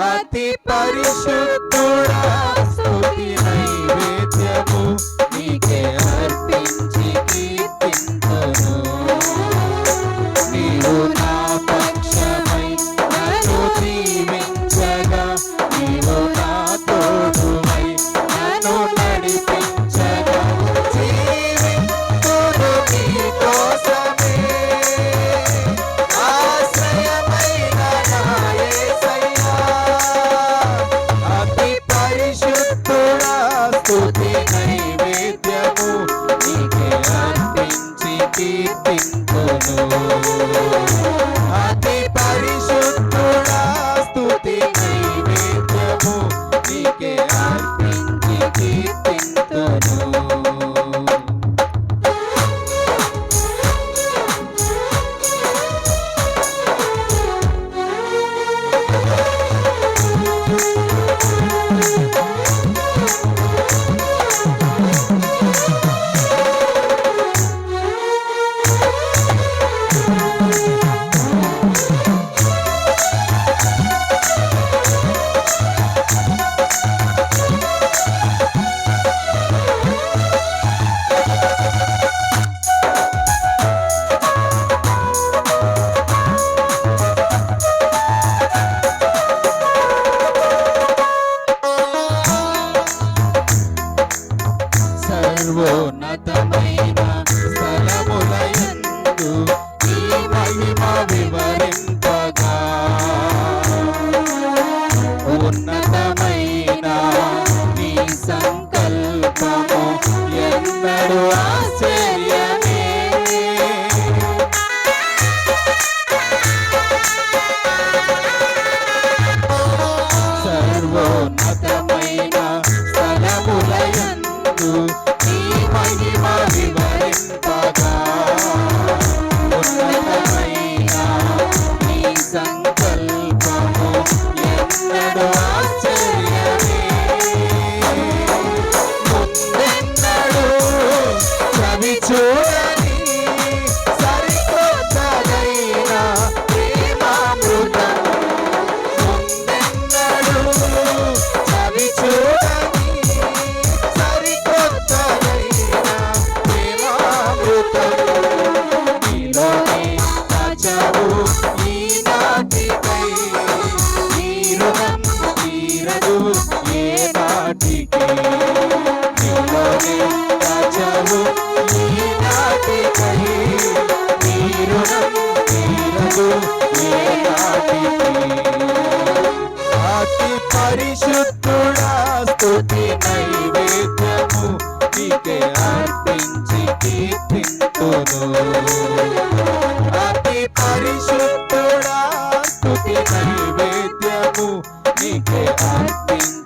అతి పరిశుద్ధుడా స్తుతి నైవేద్యము నీకే అర్పించి కీర్తింతును. నీవు నా పక్షమై నన్ను దీవించగా, నీవు నా తోడువై నన్ను నడిపించగా, జీవింతును నీ కోసమే ఆశ్రయమైన నా యేసయ్యా. అతి పరిశుద్ధుడా స్తుతి నైవేద్యము నీకే అర్పించి కీర్తింతును. అతి పరిశుద్ధుడా స్తుతి నైవేద్యము నీకే అర్పించి కీర్తింతును. సర్వోన్నతమైన స్థలములయందు నీ మహిమ వివరింపగా, ఉన్నతమైన నీ సంకల్పము ఎన్నడూ ఆశ్చర్యమే. సర్వోన్నతమైన స్థలములయందు నీ మహిమ వివరింపగా, ఉన్నతమైన నీ సంకల్పము ఎన్నడూ ఆశ్చర్యమే. ముందెన్నడూ చవి చూడని సరికొత్తదైన ప్రేమామృతం, ముందెన్నడూ చవి చూడని సరికొత్తదైన ప్రేమామృతం, నీలోనే దాచావు ఈనాటికై, నీ రుణం తీరదు ఏ నాటికి. నీలోనే దాచావు ఈనాటికై, నీ రుణం తీరదు ఏ నాటికి. అతి పరిశుద్ధుడా స్తుతి నైవేద్యము నీకే అర్పించి కీర్తింతును. అతి పరిశుద్ధుడా స్తుతి నైవేద్యము నీకే అర్పించి